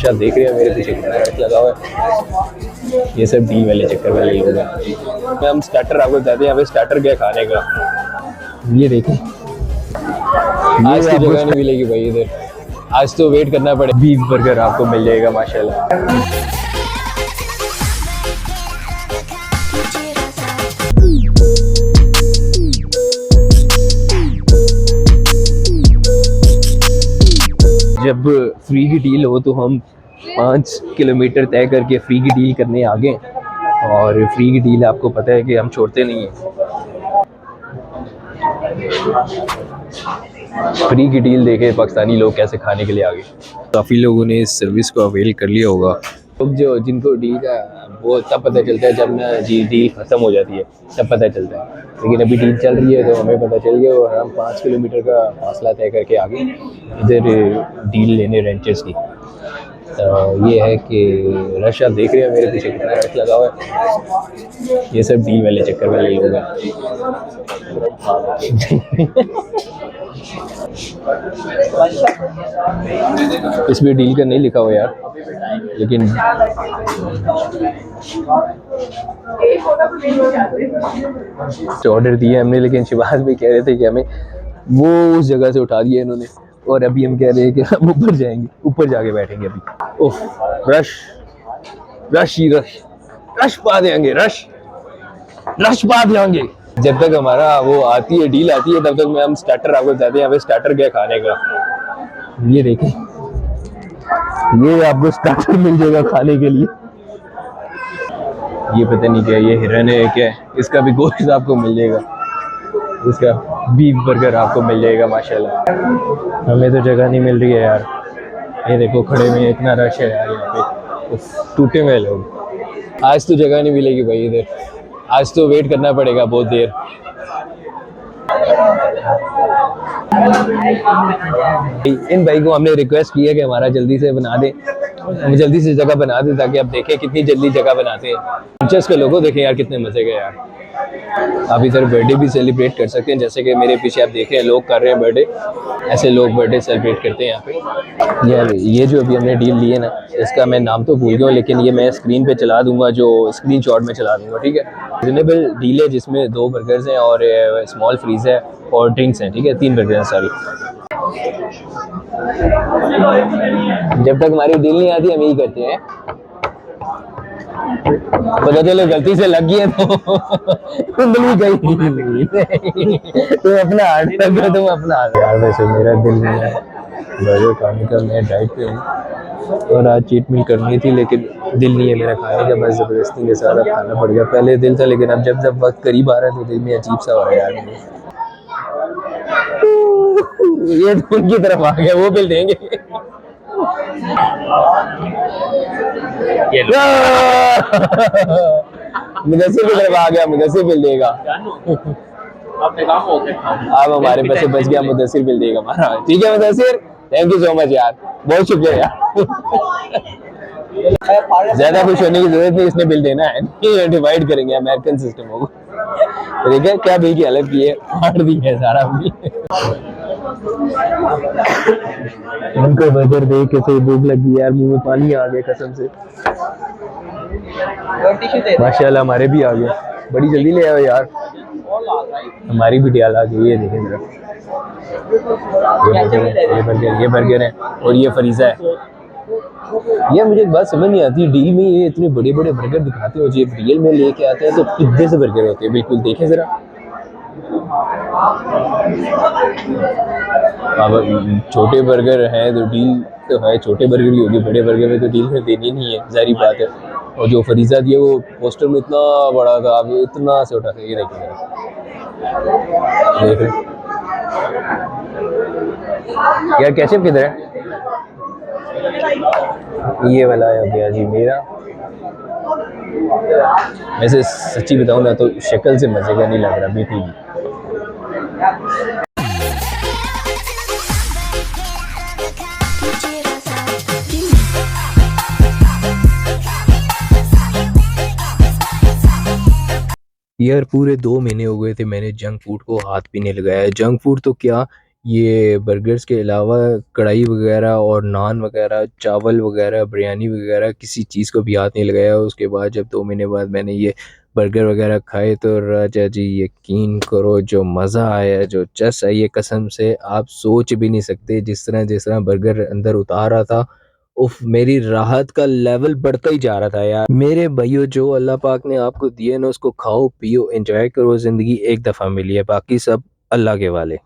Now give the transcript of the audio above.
Rush आप देख रहे हैं मेरे पीछे कितना रश लगा हुआ है। ये सब डील वाले चक्कर वाले लोग हैं। हम स्टार्टर आपको बताते हैं, यहाँ पे स्टार्टर क्या खाने का, ये देखें। आज तो जगह नहीं मिलेगी भाई इधर, आज तो वेट करना पड़े। बीफ बर्गर आपको मिल जाएगा माशाल्लाह। जब फ्री की डील हो तो हम 5 किलोमीटर तय करके फ्री की डील करने आ गए, और फ्री की डील आपको पता है कि हम छोड़ते नहीं हैं। फ्री की डील देखे पाकिस्तानी लोग कैसे खाने के लिए आ गए। काफ़ी लोगों ने इस सर्विस को अवेल कर लिया होगा। लोग जो जिनको डील का वो तब पता चलता है जब ना जी डील ख़त्म हो जाती है, तब पता चलता है। लेकिन अभी डील चल रही है तो हमें पता चल गया, और हम 5 किलोमीटर का फासला तय करके आ गए इधर डील लेने रेंचर्स की। तो ये है कि रश आप देख रहे हैं मेरे पीछे कितना रश लगा हुआ है। ये सब डील वाले चक्कर वाले लोग हैं। इसमें डील का नहीं लिखा हुआ यार, लेकिन ऑर्डर दिए हमने, लेकिन शिवाज भी कह रहे थे कि हमें वो उस जगह से उठा दिया इन्होंने, और अभी हम कह रहे हैं कि हम ऊपर जाएंगे, ऊपर जाके बैठेंगे अभी। ओह रश रश ही रश, रश पा देंगे, रश पा देंगे। जब तक हमारा वो आती है डील आती है तब तक हम स्टार्टर आपको बताते हैं यहाँ पे स्टार्टर क्या खाने का। ये देखें, ये आपको स्टार्टर मिल जाएगा खाने के लिए। ये पता नहीं क्या, ये हिरन है क्या, इसका भी गोश्त आपको मिल जाएगा, इसका बीफ बर्गर आपको मिल जाएगा माशाल्लाह। हमें तो जगह नहीं मिल रही है यार, ये देखो खड़े में इतना रश है यार यहाँ पे, टूटे हुए लोग। आज तो जगह नहीं मिलेगी भाई इधर, आज तो वेट करना पड़ेगा बहुत देर। इन भाई को हमने रिक्वेस्ट की है कि हमारा जल्दी से बना दे, जल्दी से जगह बना दे, ताकि आप देखें कितनी जल्दी जगह बनाते हैं। पिक्चर्स के लोगों देखें यार कितने मजे के यार। आप इधर बर्थडे भी सेलिब्रेट कर सकते हैं, जैसे कि मेरे पीछे आप देखें लोग कर रहे हैं बर्थडे, ऐसे लोग बर्थडे सेलिब्रेट करते हैं यहाँ पे। यार ये जो अभी हमने डील ली है ना, इसका मैं नाम तो भूल गया हूँ, लेकिन ये मैं स्क्रीन पे चला दूंगा, जो स्क्रीनशॉट में चला दूंगा, ठीक है। रिजनेबल डील है जिसमें 2 बर्गर्स हैं और स्मॉल फ्रीज है और ड्रिंक्स हैं, ठीक है। 3 बर्गर हैं सारी। जब तक हमारी डील नहीं आती हम यही करते हैं, पता चलो गलती से लग गई है तो कुंडली गई। तुम अपना हाथ रखो, तुम अपना हाथ। यार वैसे मेरा दिल नहीं है बर्गर खाने का, मैं डाइट पे हूँ और आज चीट मील करनी थी, लेकिन दिल नहीं है मेरा खाने का, बस ज़बरदस्ती के साथ अब खाना पड़ गया। पहले दिल था, लेकिन अब जब वक्त करीब आ रहा है तो दिल में अजीब सा हो रहा है यार मुझे। ये तो उनकी तरफ आ गया, वो बिल देंगे। मुदस्सिर की तरफ आ गया, मुदस्सिर बिल देगा। अब हमारे पैसे बच गया, मुदस्सिर बिल देगा हमारा। ठीक है Mudassir, thank you so much यार, बहुत शुक्रिया यार। ज्यादा खुश होने की जरूरत नहीं, इसने बिल देना है, डिवाइड करेंगे अमेरिकन सिस्टम होगा। ठीक है, क्या बिल की हालत की है, फाड़ दी है सारा बिल। उनको बर्गर देख के सही भूख लगी यार, मुंह में पानी आ गया कसम से। माशाल्लाह हमारे भी आ गए, बड़ी जल्दी ले आओ यार, हमारी भी डियाल आ गई। ये देखें जरा, ये बर्गर है और ये फरीजा है। ये मुझे एक बात समझ नहीं आती, डील में ये इतने बड़े बड़े बर्गर दिखाते हो, जब रियल में लेके आते हैं तो कितने से बर्गर होते हैं, बिल्कुल देखें जरा। अब छोटे बर्गर हैं तो डील तो है, छोटे बर्गर ही होगी, बड़े बर्गर में तो डील में देनी नहीं है, जारी बात है। और जो फरीजा दिया वो पोस्टर में इतना बड़ा था, अब इतना से उठा के ये देखें, यार केचप किधर है? ये वाला है भैया जी मेरा। वैसे सच्ची बताऊं ना तो शक्ल से मजे का नहीं लग रहा बिल्कुल भी। यार पूरे 2 महीने हो गए थे मैंने जंक फूड को हाथ भी नहीं लगाया। जंक फूड तो क्या, ये बर्गर्स के अलावा कढ़ाई वगैरह और नान वगैरह, चावल वगैरह, बिरयानी वगैरह किसी चीज़ को भी हाथ नहीं लगाया। उसके बाद जब 2 महीने बाद मैंने ये बर्गर वगैरह खाए तो राजा जी यकीन करो जो मज़ा आया, जो चस आई है, कसम से आप सोच भी नहीं सकते। जिस तरह बर्गर अंदर उतारा था, उफ, मेरी राहत का लेवल बढ़ता ही जा रहा था यार। मेरे भाइयों, जो अल्लाह पाक ने आपको दिए ना, उसको खाओ पियो एंजॉय करो। ज़िंदगी एक दफ़ा मिली है, बाकी सब अल्लाह के वाले।